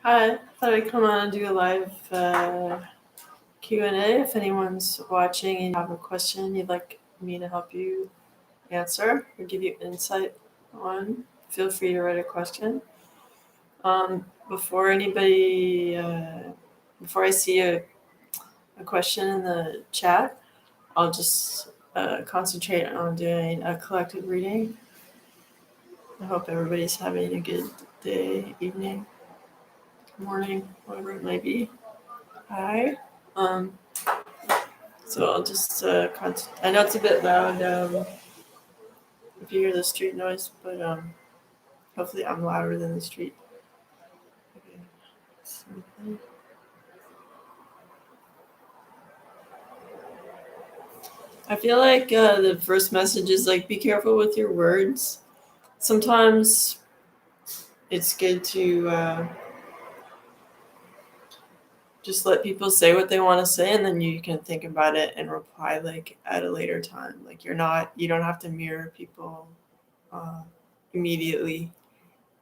Hi, thought I'd come on and do a live Q&A. If anyone's watching and you have a question you'd like me to help you answer or give you insight on, feel free to write a question. Before anybody, before I see a question in the chat, I'll just concentrate on doing a collective reading. I hope everybody's having a good day, evening, morning, whatever it might be. Hi. So I'll just I know it's a bit loud if you hear the street noise, but hopefully I'm louder than the street. Okay. I feel like the first message is like, be careful with your words. Sometimes it's good to just let people say what they want to say, and then you can think about it and reply like at a later time. Like you don't have to mirror people immediately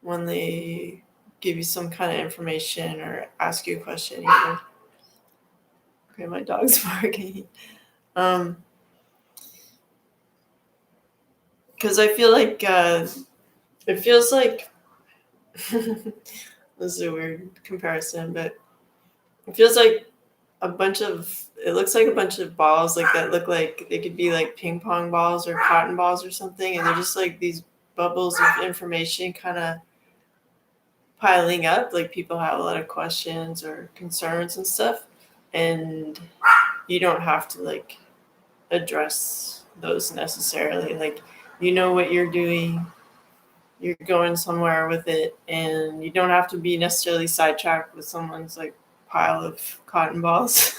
when they give you some kind of information or ask you a question. Okay, my dog's barking. Because I feel like it feels like this is a weird comparison, but it feels like it looks like a bunch of balls like that look like they could be like ping pong balls or cotton balls or something, and they're just like these bubbles of information kind of piling up. Like people have a lot of questions or concerns and stuff, and you don't have to like address those necessarily. Like you know what you're doing, you're going somewhere with it, and you don't have to be necessarily sidetracked with someone's like pile of cotton balls.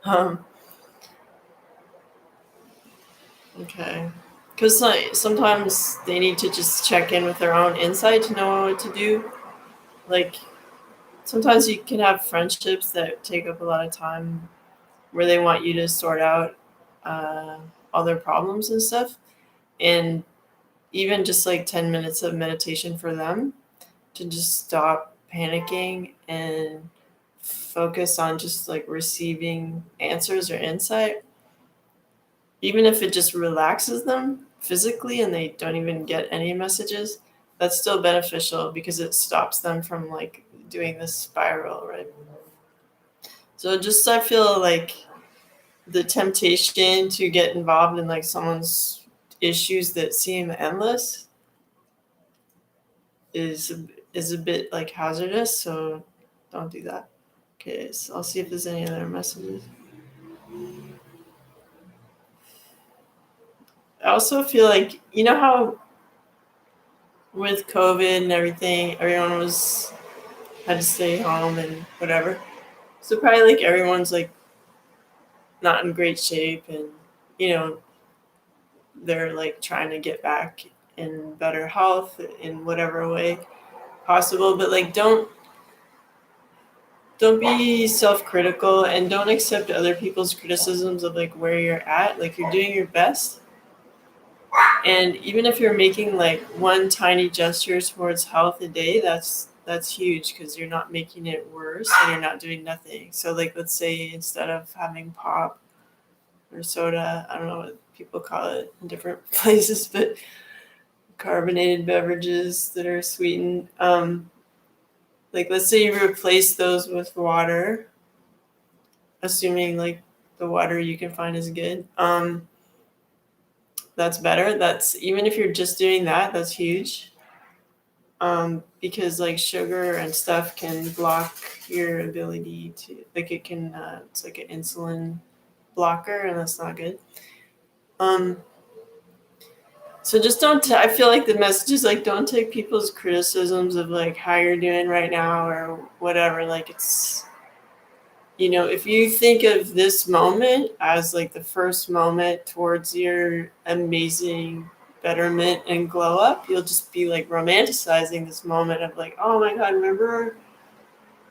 um, okay, because like, sometimes they need to just check in with their own insight to know what to do. Like sometimes you can have friendships that take up a lot of time where they want you to sort out uh, all their problems and stuff, and even just like 10 minutes of meditation for them to just stop panicking and focus on just like receiving answers or insight, even if it just relaxes them physically and they don't even get any messages. That's still beneficial because it stops them from like doing this spiral, right? So just I feel like the temptation to get involved in like someone's issues that seem endless is is a bit like hazardous, so don't do that. Okay, so I'll see if there's any other messages. I also feel like, you know how with COVID and everything, everyone was had to stay home and whatever. So probably like everyone's like not in great shape, and you know they're like trying to get back in better health in whatever way possible. But like don't be self-critical and don't accept other people's criticisms of like where you're at. Like you're doing your best, and even if you're making like one tiny gesture towards health a day, that's huge because you're not making it worse and you're not doing nothing. So like let's say instead of having pop or soda, I don't know what people call it in different places, but carbonated beverages that are sweetened, like let's say you replace those with water, assuming like the water you can find is good. That's better. That's even if you're just doing that, that's huge. Because like sugar and stuff can block your ability to like it can it's like an insulin blocker, and that's not good. Um, so just I feel like the message is like don't take people's criticisms of like how you're doing right now or whatever. Like it's, you know, if you think of this moment as like the first moment towards your amazing betterment and glow up, you'll just be like romanticizing this moment of like, oh my God, remember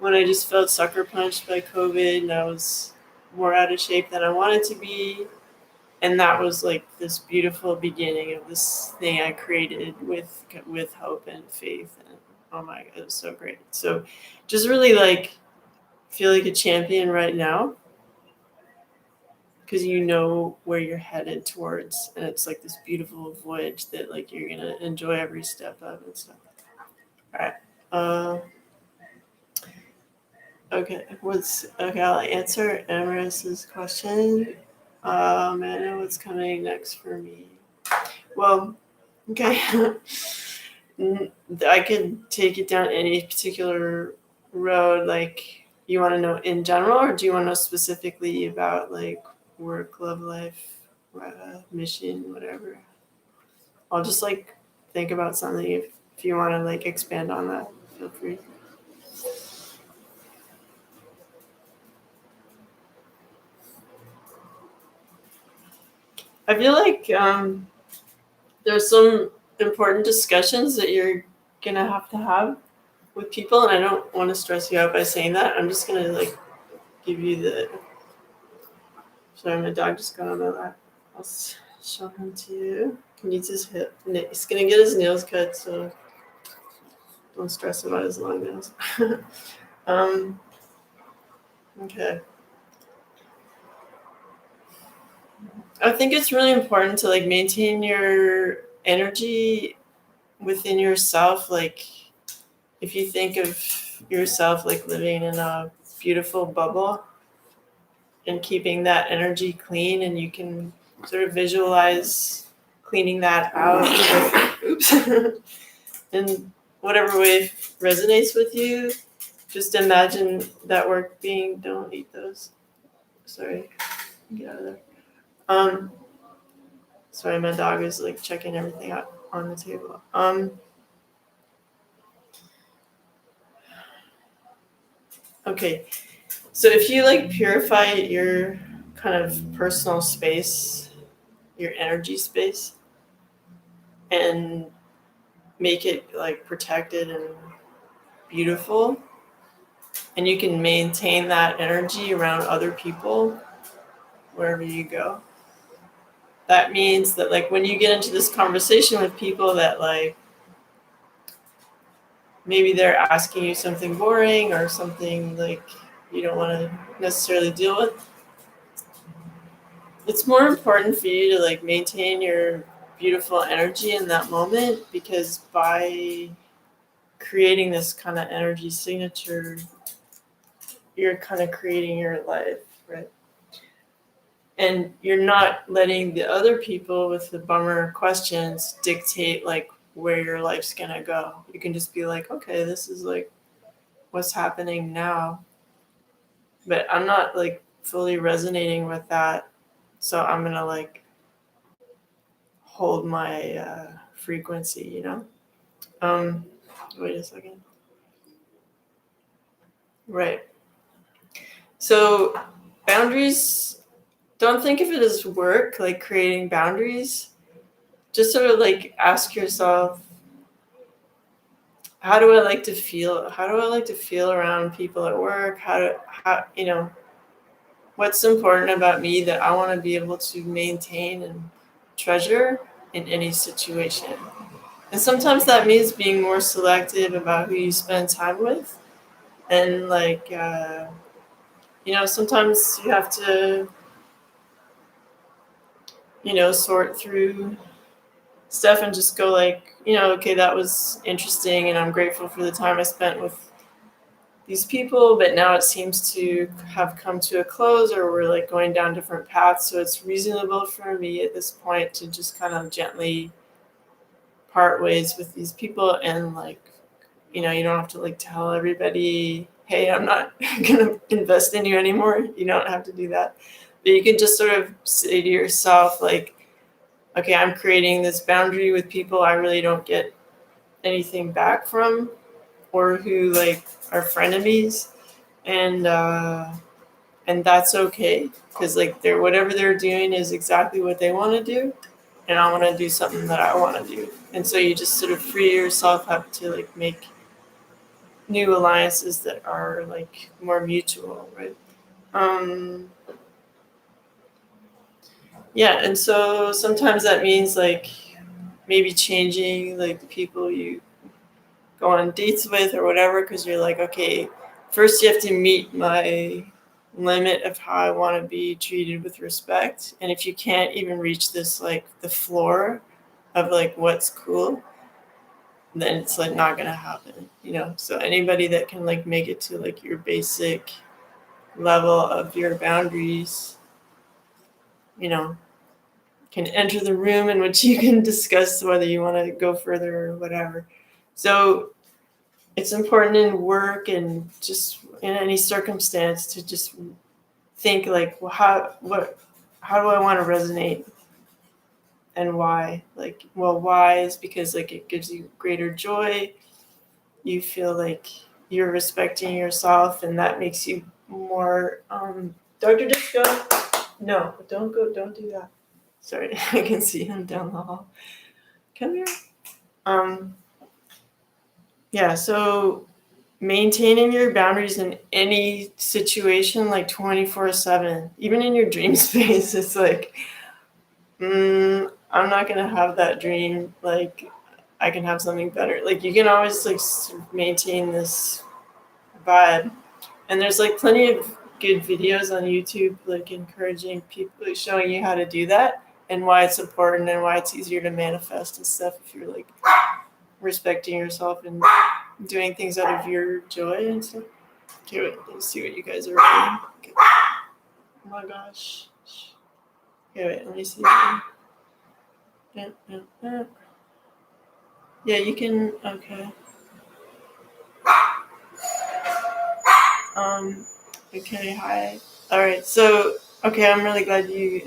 when I just felt sucker punched by COVID and I was more out of shape than I wanted to be. And that was like this beautiful beginning of this thing I created with hope and faith. And Oh my, it was so great. So just really like feel like a champion right now because you know where you're headed towards, and it's like this beautiful voyage that like you're gonna enjoy every step of and stuff. All right. Uh, okay. I'll answer Amaris's question. Amanda, what's coming next for me? Well, okay. I could take it down any particular road. Like, you want to know in general, or do you want to know specifically about like work, love life, mission, whatever? I'll just like think about something. If you want to like expand on that, feel free. I feel like there's some important discussions that you're gonna have to have with people, and I don't want to stress you out by saying that. I'm just gonna like give you the. Sorry, my dog just got on my lap. I'll show him to you. He needs his hip. He's gonna get his nails cut, so don't stress about his long nails. um. Okay. I think it's really important to like maintain your energy within yourself. Like, if you think of yourself like living in a beautiful bubble and keeping that energy clean, and you can sort of visualize cleaning that out with, oops, in whatever way resonates with you. Just imagine that work being, don't eat those. Sorry, get out of there. Um, sorry, my dog is like checking everything out on the table. Okay, so if you like purify your kind of personal space, your energy space, and make it like protected and beautiful, and you can maintain that energy around other people wherever you go, that means that like when you get into this conversation with people that like maybe they're asking you something boring or something like you don't want to necessarily deal with, it's more important for you to like maintain your beautiful energy in that moment, because by creating this kind of energy signature, you're kind of creating your life, right? And you're not letting the other people with the bummer questions dictate like where your life's gonna go. You can just be like, okay, this is like what's happening now, but I'm not like fully resonating with that, so I'm gonna like hold my frequency, you know. um Wait a second. Right. So boundaries, don't think of it as work, like creating boundaries. Just sort of like ask yourself, how do I like to feel? How do I like to feel around people at work? How, what's important about me that I want to be able to maintain and treasure in any situation? And sometimes that means being more selective about who you spend time with. And like, sometimes you have to, sort through stuff and just go like, okay, that was interesting and I'm grateful for the time I spent with these people, but now it seems to have come to a close, or we're like going down different paths. So it's reasonable for me at this point to just kind of gently part ways with these people. And like, you don't have to like tell everybody, hey, I'm not gonna invest in you anymore. You don't have to do that. But you can just sort of say to yourself, like, okay, I'm creating this boundary with people I really don't get anything back from, or who like are frenemies, and that's okay, because like they're, whatever they're doing is exactly what they want to do, and I want to do something that I want to do. And so you just sort of free yourself up to like make new alliances that are like more mutual, right? um yeah, and so sometimes that means like maybe changing like the people you go on dates with or whatever, because you're like, okay, first you have to meet my limit of how I want to be treated with respect. And if you can't even reach this, like the floor of like what's cool, then it's like not gonna happen, you know. So anybody that can like make it to like your basic level of your boundaries, you know, can enter the room in which you can discuss whether you want to go further or whatever. So it's important in work and just in any circumstance to just think like, well, how do I want to resonate and why? Like, well, why is because like it gives you greater joy. You feel like you're respecting yourself, and that makes you more. Dr. Disco, no, don't go, don't do that. Sorry, I can see him down the hall. Come here. Yeah, so maintaining your boundaries in any situation, like 24/7, even in your dream space, it's like, I'm not gonna have that dream. Like, I can have something better. Like, you can always like maintain this vibe, and there's like plenty of good videos on YouTube, like encouraging people, like, showing you how to do that and why it's important and why it's easier to manifest and stuff if you're like respecting yourself and doing things out of your joy and stuff. Okay, wait, let's see what you guys are doing. Okay. Oh my gosh. Okay, wait, let me see. Yeah, you can. Okay. Okay. Hi. All right. So, okay, I'm really glad you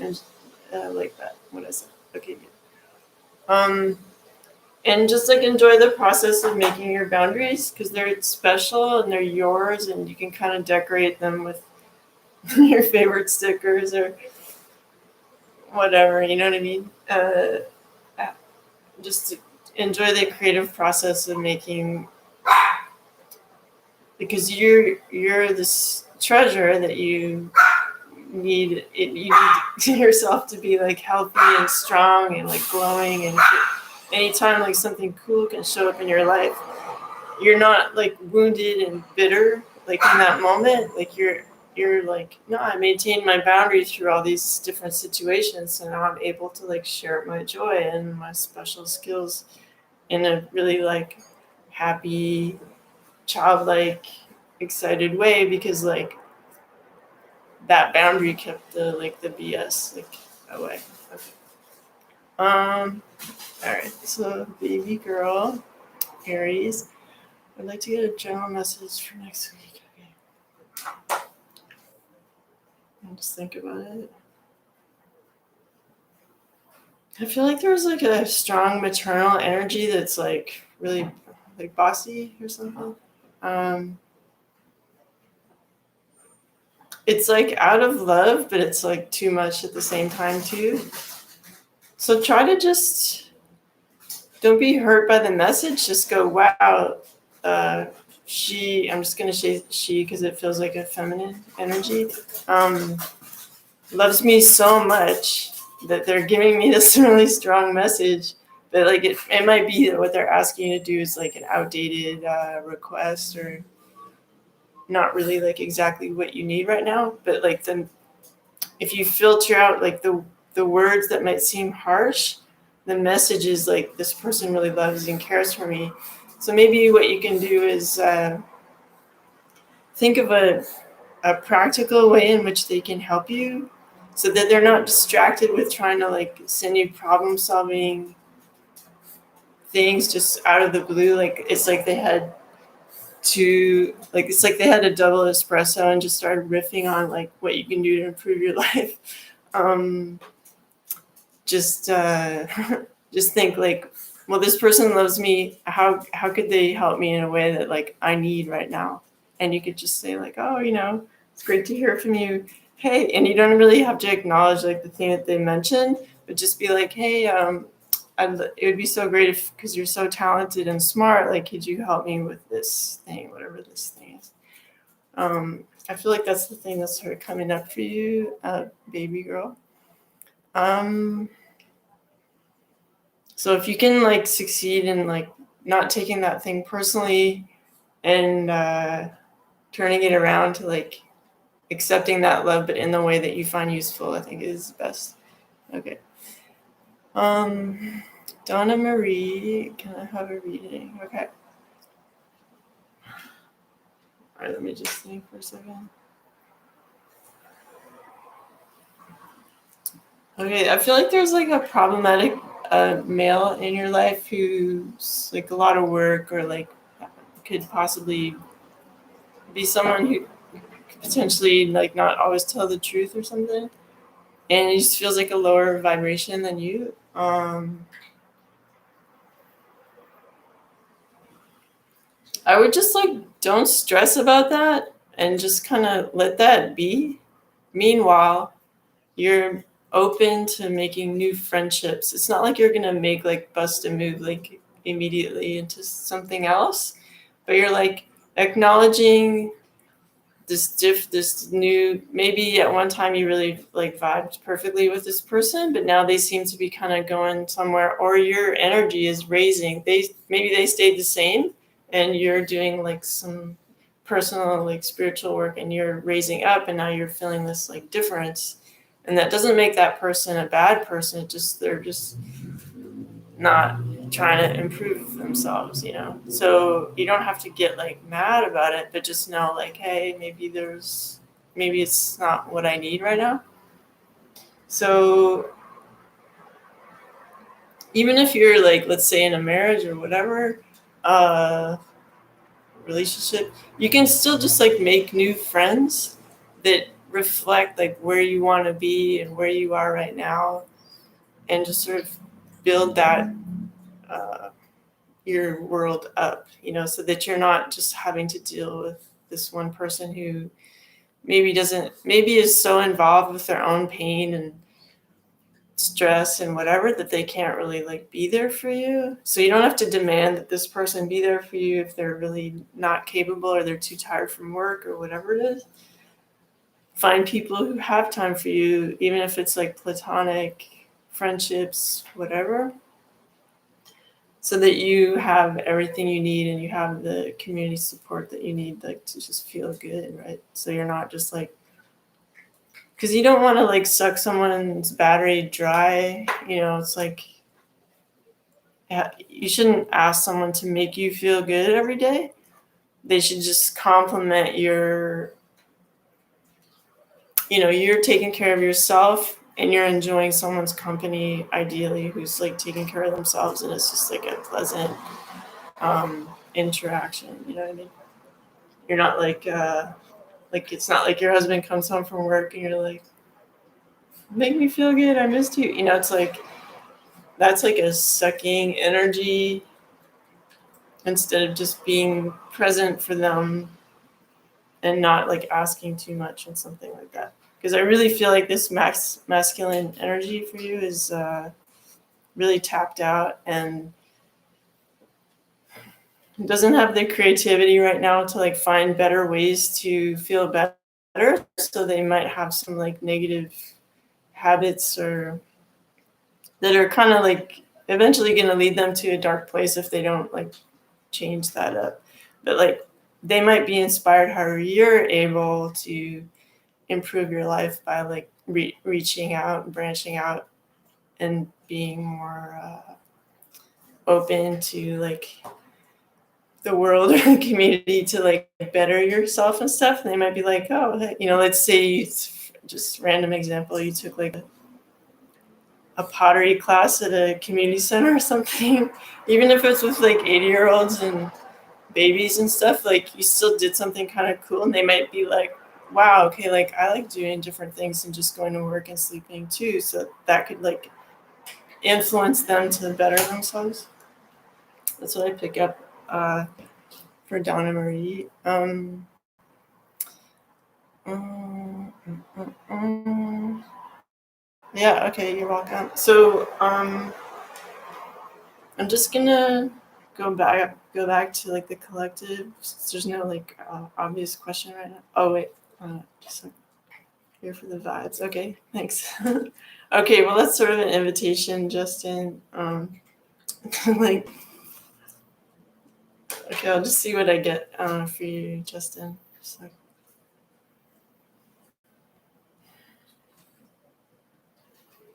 like that. What I said. Okay. Good. And just like enjoy the process of making your boundaries because they're special and they're yours, and you can kind of decorate them with your favorite stickers or whatever. You know what I mean? Just enjoy the creative process of making, because you're this treasure that you need it, you need yourself to be like healthy and strong and like glowing, and anytime like something cool can show up in your life, you're not like wounded and bitter like in that moment. Like you're like, no, I maintained my boundaries through all these different situations, so now I'm able to like share my joy and my special skills in a really like happy, childlike, excited way, because like that boundary kept the like the BS like away. Okay. All right. So baby girl, Aries, I'd like to get a general message for next week. Okay. I'll just think about it. I feel like there's like a strong maternal energy that's like really like bossy or something. It's like out of love, but it's like too much at the same time too. So try to just don't be hurt by the message. Just go, wow, I'm just going to say she because it feels like a feminine energy, loves me so much that they're giving me this really strong message. But like it might be that what they're asking you to do is like an outdated request, or not really like exactly what you need right now. But like then if you filter out like the words that might seem harsh, the message is like, this person really loves and cares for me. So maybe what you can do is think of a practical way in which they can help you, so that they're not distracted with trying to like send you problem solving things just out of the blue. Like it's like they had it's like they had a double espresso and just started riffing on like what you can do to improve your life. um, just just think like, well, this person loves me, how could they help me in a way that like I need right now? And you could just say like, oh, it's great to hear from you. Hey, and you don't really have to acknowledge like the thing that they mentioned, but just be like, hey, it would be so great if, because you're so talented and smart, like could you help me with this thing, whatever this thing is. I feel like that's the thing that's sort of coming up for you, baby girl. So if you can like succeed in like not taking that thing personally and turning it around to like accepting that love, but in the way that you find useful, I think is best. Okay. Donna Marie, can I have a reading? Okay. All right, let me just think for a second. Okay, I feel like there's like a problematic male in your life who's like a lot of work or like could possibly be someone who could potentially like not always tell the truth or something. And he just feels like a lower vibration than you. I would just like don't stress about that and just kind of let that be. Meanwhile, you're open to making new friendships. It's not like you're gonna make like bust a move like immediately into something else, but you're like acknowledging this new, maybe at one time you really like vibed perfectly with this person, but now they seem to be kind of going somewhere, or your energy is raising. They stayed the same and you're doing like some personal like spiritual work and you're raising up and now you're feeling this like difference. And that doesn't make that person a bad person. They're just not trying to improve themselves, you know. So you don't have to get like mad about it, but just know like, hey, maybe it's not what I need right now. So even if you're like, let's say in a marriage or whatever, relationship, you can still just like make new friends that reflect like where you want to be and where you are right now, and just sort of build that uh, your world up, you know, so that you're not just having to deal with this one person who maybe is so involved with their own pain and stress and whatever that they can't really like be there for you. So you don't have to demand that this person be there for you if they're really not capable or they're too tired from work or whatever it is. Find people who have time for you, even if it's like platonic friendships, whatever, so that you have everything you need and you have the community support that you need, like to just feel good, right? So you're not just like, because you don't want to like suck someone's battery dry, you know. It's like, yeah, you shouldn't ask someone to make you feel good every day. They should just compliment your, you know, you're taking care of yourself and you're enjoying someone's company, ideally, who's like taking care of themselves, and it's just like a pleasant interaction. You know what I mean? You're not like it's not like your husband comes home from work and you're like, make me feel good, I missed you. You know, it's like that's like a sucking energy instead of just being present for them and not like asking too much and something like that. Because I really feel like this masculine energy for you is really tapped out and doesn't have the creativity right now to like find better ways to feel better. So they might have some like negative habits or that are kind of like eventually going to lead them to a dark place if they don't like change that up. But like they might be inspired how you're able to improve your life by like reaching out and branching out and being more open to like the world or the community to like better yourself and stuff. And they might be like, oh, hey, you know, let's say you, just random example, you took like a pottery class at a community center or something, even if it's with like 80-year-olds and babies and stuff, like you still did something kind of cool, and they might be like, wow, okay, like I like doing different things and just going to work and sleeping too. So that could like influence them to better themselves. That's what I pick up for Donna Marie. Mm, mm, mm. Yeah, okay, you're welcome. So I'm just gonna go back to like the collective, since there's no like obvious question right now. Oh wait, just like, here for the vibes. Okay, thanks. Okay, well that's sort of an invitation, Justin. Like Okay, I'll just see what I get for you, Justin. So.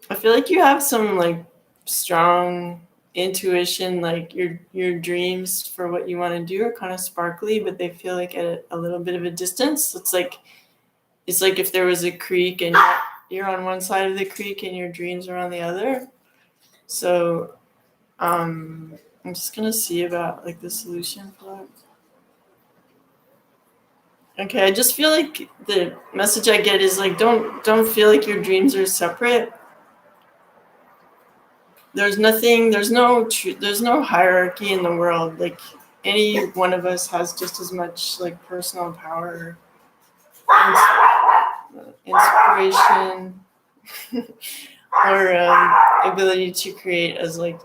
I feel like you have some like strong intuition, like your dreams for what you want to do are kind of sparkly, but they feel like at a little bit of a distance. It's like if there was a creek and you're on one side of the creek and your dreams are on the other. So I'm just gonna see about like the solution for that. Okay, I just feel like the message I get is like don't feel like your dreams are separate. There's nothing, there's no hierarchy in the world. Like any one of us has just as much like personal power, inspiration, or ability to create as like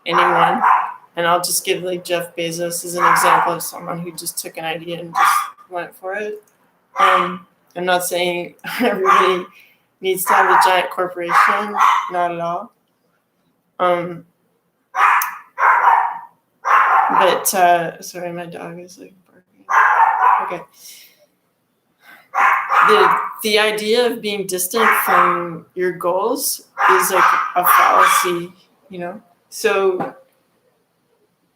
anyone. And I'll just give like Jeff Bezos as an example of someone who just took an idea and just went for it. I'm not saying everybody needs to have a giant corporation, not at all. But sorry, my dog is like barking. Okay. The idea of being distant from your goals is like a fallacy, you know? So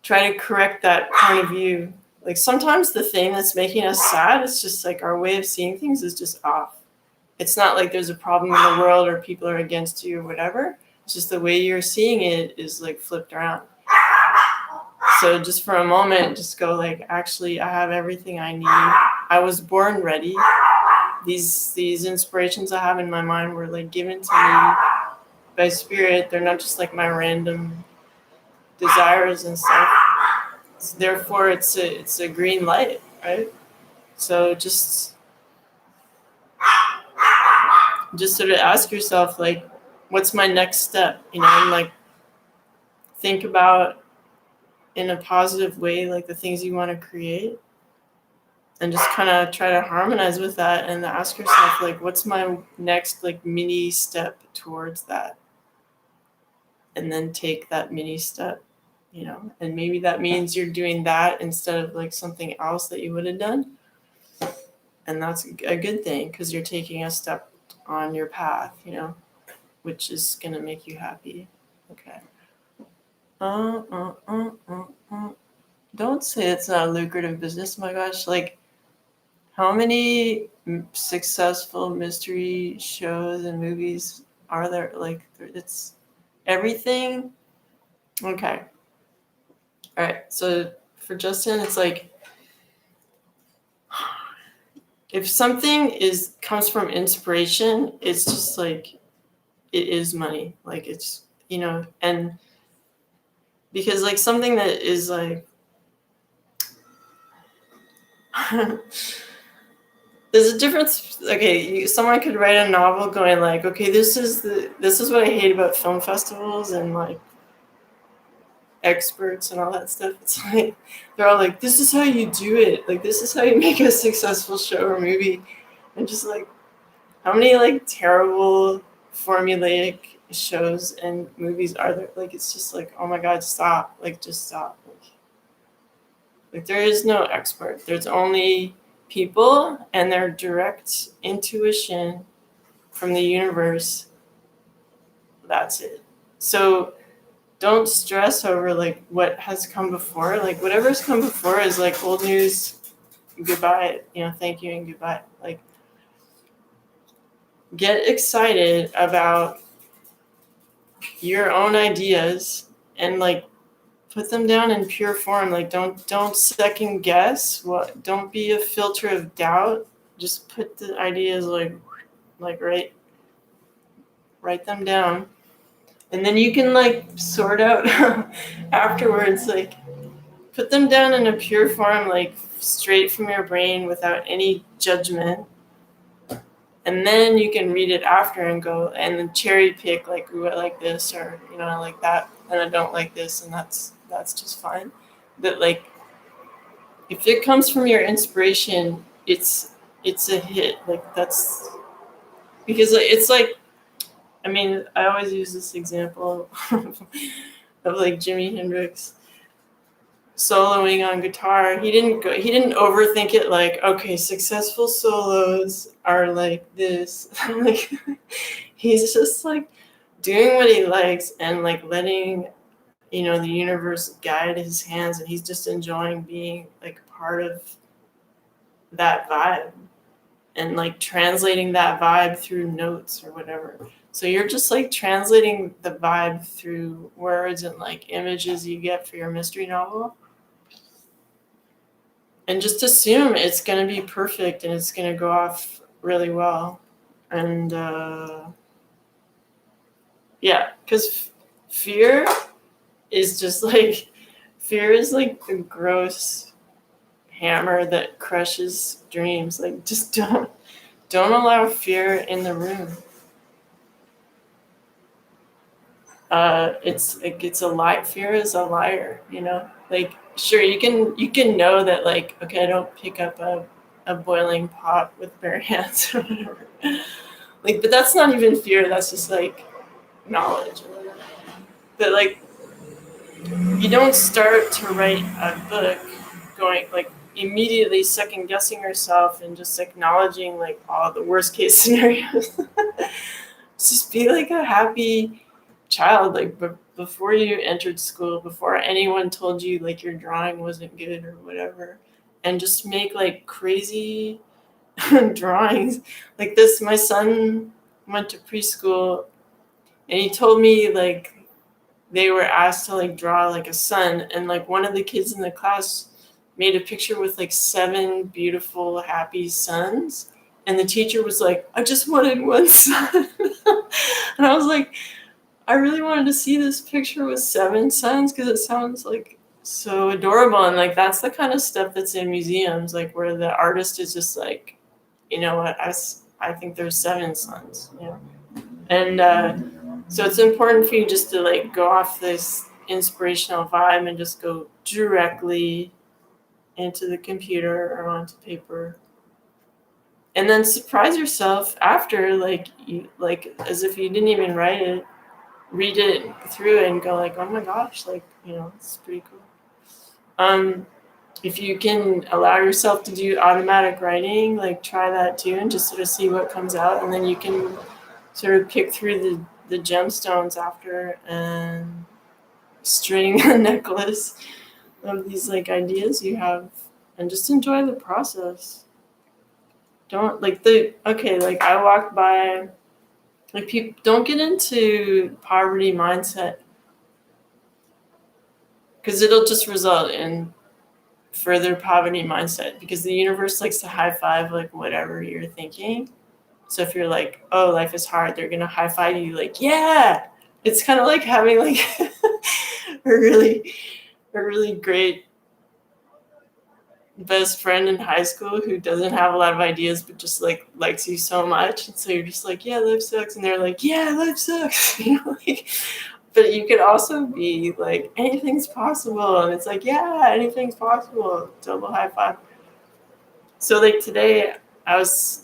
try to correct that point of view. Like sometimes the thing that's making us sad is just like our way of seeing things is just off. It's not like there's a problem in the world or people are against you or whatever. It's just the way you're seeing it is like flipped around. So just for a moment, just go like, actually, I have everything I need. I was born ready. These inspirations I have in my mind were like given to me by spirit. They're not just like my random desires and stuff. So therefore, it's a green light, right? So just sort of ask yourself like, what's my next step? You know, and like think about in a positive way like the things you want to create. And just kind of try to harmonize with that and ask yourself like what's my next like mini step towards that, and then take that mini step, you know, and maybe that means you're doing that instead of like something else that you would have done, and that's a good thing because you're taking a step on your path, you know, which is going to make you happy. Okay. Don't say it's not a lucrative business. My gosh, like how many successful mystery shows and movies are there? Like, it's everything. Okay. All right. So for Justin, it's like if something comes from inspiration, it's just like it is money. Like it's, you know, and because like something that is like there's a difference. Okay, someone could write a novel going like, okay, this is what I hate about film festivals and like experts and all that stuff. It's like they're all like, this is how you do it. Like this is how you make a successful show or movie. And just like, how many like terrible formulaic shows and movies are there? Like it's just like, oh my God, stop! Like just stop. Like there is no expert. There's only people and their direct intuition from the universe. That's it. So don't stress over like what has come before. Like whatever's come before is like old news. Goodbye. You know, thank you and goodbye. Like get excited about your own ideas and like put them down in pure form. Like don't second guess. What? Don't be a filter of doubt. Just put the ideas like write them down, and then you can like sort out afterwards. Like put them down in a pure form, like straight from your brain without any judgment. And then you can read it after and go and then cherry pick like, ooh, I like this, or you know, I like that, and I don't like this, and that's just fine. But like if it comes from your inspiration, it's a hit. Like that's because it's like, I mean, I always use this example of like Jimi Hendrix. soloing on guitar, he didn't overthink it like, okay, successful solos are like this. Like, he's just like doing what he likes and like letting, the universe guide his hands, and he's just enjoying being like part of that vibe and like translating that vibe through notes or whatever. So you're just like translating the vibe through words and like images you get for your mystery novel. And just assume it's going to be perfect and it's going to go off really well. And yeah, because fear is just like, fear is like the gross hammer that crushes dreams. Like, just don't allow fear in the room. It's a lie. Fear is a liar, like, sure, you can know that, like, okay, I don't pick up a boiling pot with bare hands or whatever. Like, but that's not even fear, that's just like knowledge. But like, you don't start to write a book going like immediately second guessing yourself and just acknowledging like all the worst case scenarios. Just be like a happy child, like before you entered school, before anyone told you like your drawing wasn't good or whatever, and just make like crazy drawings like this. My son went to preschool and he told me like they were asked to like draw like a sun, and like one of the kids in the class made a picture with like 7 beautiful happy suns, and the teacher was like, I just wanted one sun. And I was like, I really wanted to see this picture with 7 suns because it sounds like so adorable. And like, that's the kind of stuff that's in museums, like where the artist is just like, you know what, I think there's 7 suns, and so it's important for you just to like go off this inspirational vibe and just go directly into the computer or onto paper, and then surprise yourself after, like, you like as if you didn't even write it, read it through it and go like, oh my gosh, like, it's pretty cool. If you can allow yourself to do automatic writing, like try that too and just sort of see what comes out, and then you can sort of pick through the gemstones after and string a necklace of these like ideas you have, and just enjoy the process. Don't like like I walk by, like, people don't get into poverty mindset because it'll just result in further poverty mindset, because the universe likes to high five like whatever you're thinking. So if you're like, oh, life is hard, they're gonna high five you like, yeah. It's kind of like having like a really great best friend in high school who doesn't have a lot of ideas but just like likes you so much, and so you're just like, yeah, life sucks, and they're like, yeah, life sucks. Like, but you could also be like, anything's possible, and it's like, yeah, anything's possible, double high five. So like today I was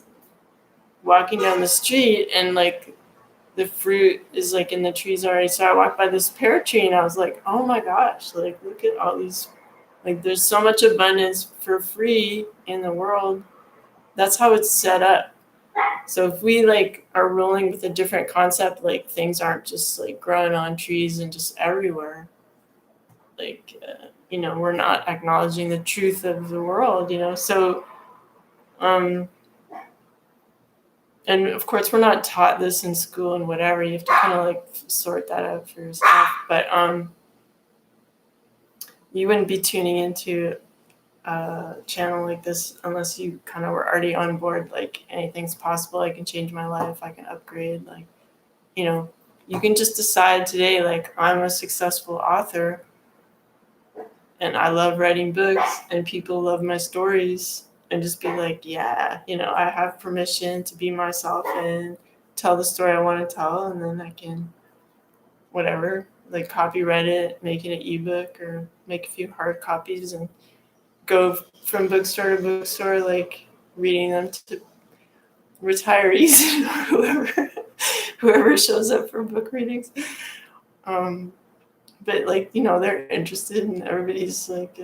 walking down the street and like the fruit is like in the trees already, so I walked by this pear tree and I was like, oh my gosh, like, look at all these, like, there's so much abundance for free in the world. That's how it's set up. So if we like are rolling with a different concept, like things aren't just like growing on trees and just everywhere, like we're not acknowledging the truth of the world, so and of course we're not taught this in school and whatever. You have to kind of like sort that out for yourself. But you wouldn't be tuning into a channel like this unless you kind of were already on board, like, anything's possible, I can change my life, I can upgrade, like, you can just decide today, like, I'm a successful author and I love writing books and people love my stories, and just be like, yeah, I have permission to be myself and tell the story I want to tell, and then I can whatever, like, copyright it, make it an ebook, or make a few hard copies and go from bookstore to bookstore, like, reading them to retirees, whoever shows up for book readings. but like, you know, they're interested, and everybody's like,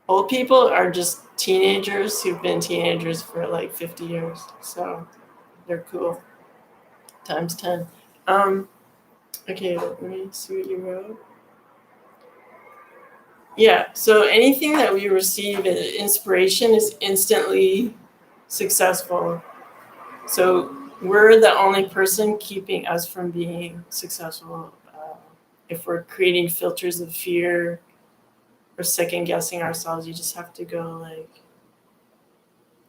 old people are just teenagers who've been teenagers for like 50 years, so they're cool times 10. um okay, let me see what you wrote. Yeah, so anything that we receive in inspiration is instantly successful. So we're the only person keeping us from being successful. If we're creating filters of fear or second guessing ourselves, you just have to go like,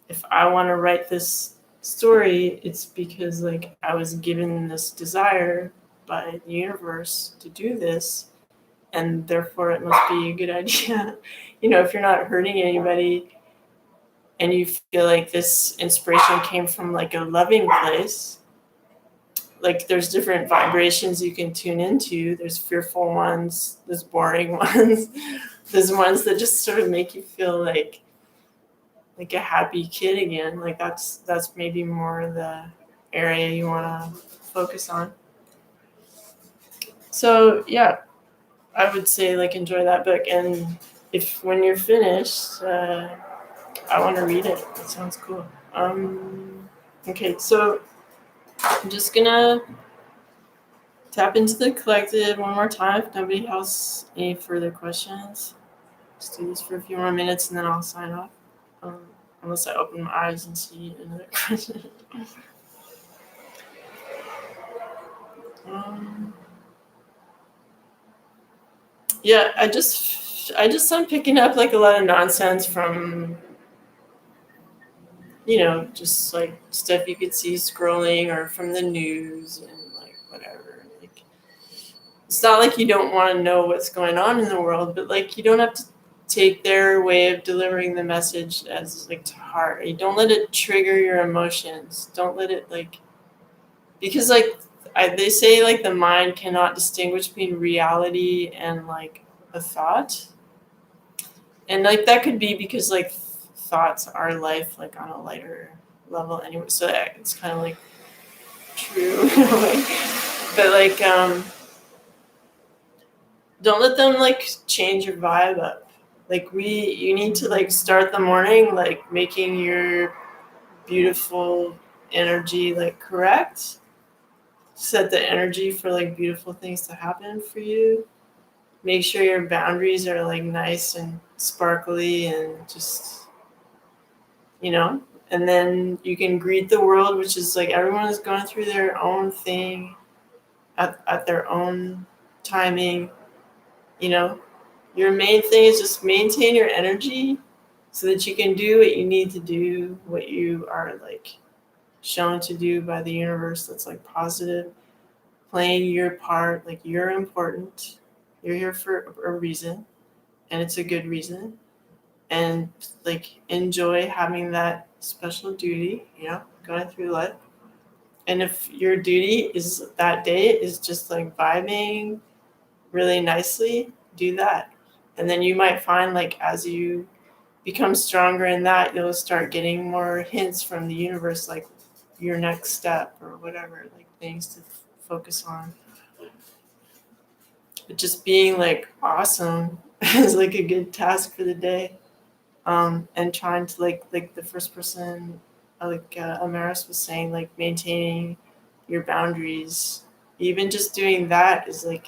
if I want to write this story, it's because like I was given this desire by the universe to do this, and therefore it must be a good idea. You know, if you're not hurting anybody and you feel like this inspiration came from like a loving place, like there's different vibrations you can tune into. There's fearful ones, there's boring ones, there's ones that just sort of make you feel like a happy kid again. Like that's maybe more the area you want to focus on. So yeah, I would say like enjoy that book, and if when you're finished, I want to read it. It sounds cool. Okay, so I'm just gonna tap into the collective one more time. If nobody has any further questions, just do this for a few more minutes and then I'll sign off. Um, Unless I open my eyes and see another question. um, yeah, I'm picking up like a lot of nonsense from, you know, just like stuff you could see scrolling or from the news and like whatever. Like it's not like you don't want to know what's going on in the world, but like you don't have to take their way of delivering the message as like to heart. You don't let it trigger your emotions. Don't let it like, because like they say like the mind cannot distinguish between reality and like a thought, and like that could be because like thoughts are life like on a lighter level anyway. So it's kind of like true in a way, but like don't let them like change your vibe up. Like you need to like start the morning like making your beautiful energy like correct. Set the energy for like beautiful things to happen for you. Make sure your boundaries are like nice and sparkly and just, you know, and then you can greet the world, which is like everyone is going through their own thing at their own timing, you know. Your main thing is just maintain your energy so that you can do what you need to do, what you are like shown to do by the universe that's like positive, playing your part, like you're important. You're here for a reason, and it's a good reason. And like enjoy having that special duty, you know, going through life. And if your duty is that day is just like vibing really nicely, do that. And then you might find like as you become stronger in that, you'll start getting more hints from the universe, like your next step or whatever, like things to focus on. But just being like awesome is like a good task for the day. And trying to like the first person, Amaris was saying, like maintaining your boundaries. Even just doing that is like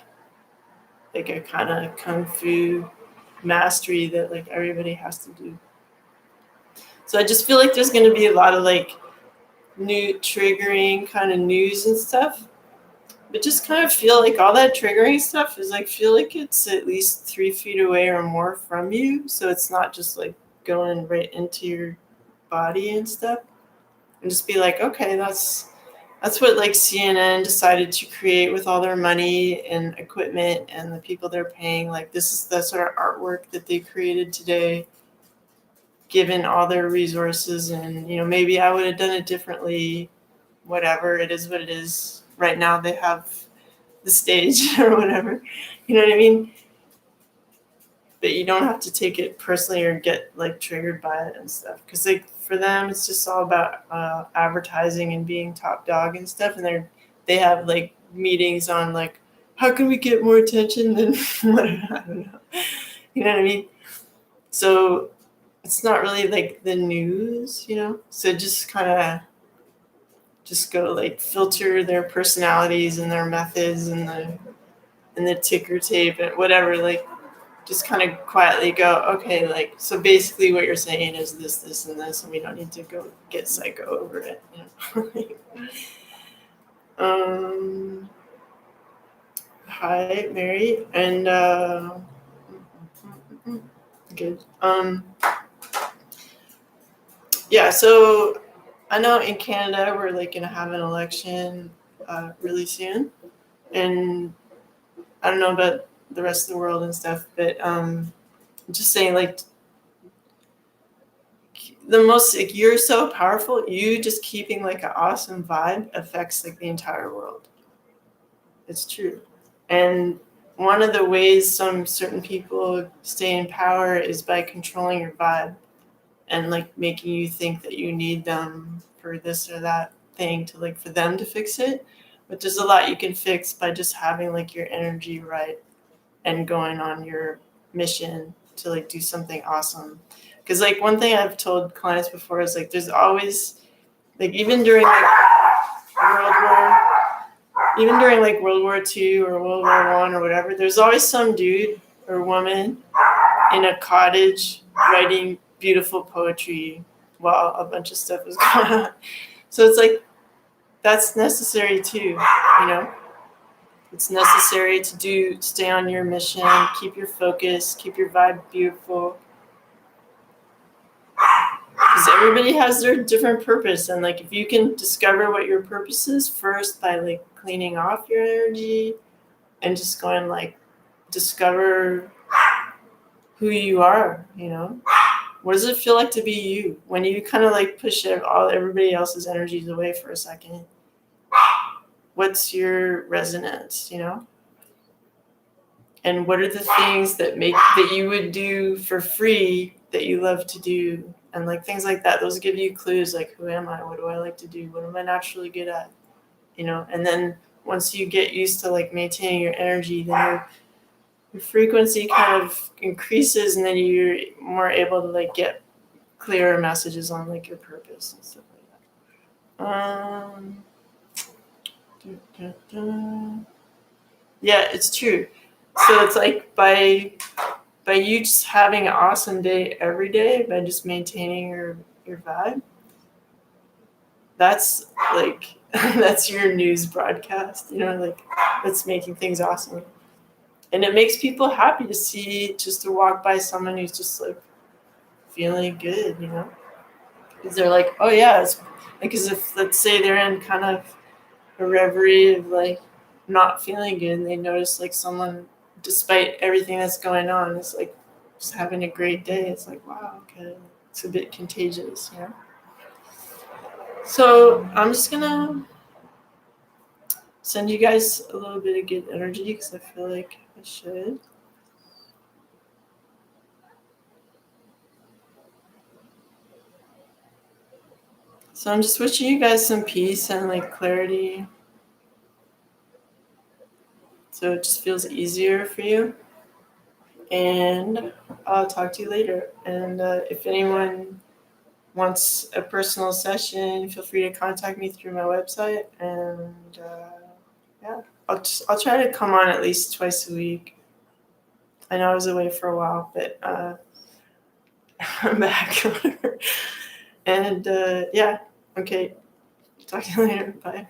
a kind of kung fu mastery that like everybody has to do. So I just feel like there's going to be a lot of like new triggering kind of news and stuff, but just kind of feel like all that triggering stuff is like feel like it's at least 3 feet away or more from you, so it's not just like going right into your body and stuff. And just be like, okay, that's what like CNN decided to create with all their money and equipment and the people they're paying. Like this is the sort of artwork that they created today, given all their resources. And you know, maybe I would have done it differently. Whatever, it is what it is. Right now they have the stage or whatever. You know what I mean? But you don't have to take it personally or get like triggered by it and stuff, because like for them it's just all about advertising and being top dog and stuff, and they have like meetings on like how can we get more attention than what? I don't know. You know what I mean? So it's not really like the news, So just kind of just go like filter their personalities and their methods and the ticker tape and whatever, like just kind of quietly go, okay, like, so basically what you're saying is this, and this, and we don't need to go get psycho over it, Hi, Mary, and good. Yeah, so I know in Canada we're like gonna have an election really soon, and I don't know about the rest of the world and stuff, but I'm just saying, like, the most, like, you're so powerful, you just keeping like an awesome vibe affects like the entire world. It's true. And one of the ways some certain people stay in power is by controlling your vibe and like making you think that you need them for this or that thing to like for them to fix it. But there's a lot you can fix by just having like your energy right and going on your mission to like do something awesome. Because like one thing I've told clients before is like there's always like even during like World War World War II or World War I or whatever, there's always some dude or woman in a cottage writing beautiful poetry while a bunch of stuff is going on. So it's like that's necessary too, It's necessary to stay on your mission, keep your focus, keep your vibe beautiful. Because everybody has their different purpose, and like if you can discover what your purpose is first by like cleaning off your energy and just going like discover who you are, What does it feel like to be you when you kind of like push everybody else's energies away for a second? What's your resonance, And what are the things that you would do for free that you love to do? And like things like that, those give you clues like, who am I? What do I like to do? What am I naturally good at? And then once you get used to like maintaining your energy, then your frequency kind of increases, and then you're more able to like get clearer messages on like your purpose and stuff like that. Yeah, it's true. So it's like by you just having an awesome day every day, by just maintaining your vibe, that's like that's your news broadcast, like that's making things awesome. And it makes people happy to see, just to walk by someone who's just like feeling good, because they're like, oh yeah, it's like as if, let's say they're in kind of a reverie of like not feeling good, and they notice like someone, despite everything that's going on, is like just having a great day. It's like, wow, okay, it's a bit contagious, So I'm just gonna send you guys a little bit of good energy because I feel like I should. So I'm just wishing you guys some peace and like clarity, so it just feels easier for you. And I'll talk to you later. And if anyone wants a personal session, feel free to contact me through my website. And yeah, I'll try to come on at least twice a week. I know I was away for a while, but I'm back. And yeah, okay. Talk to you later. Bye.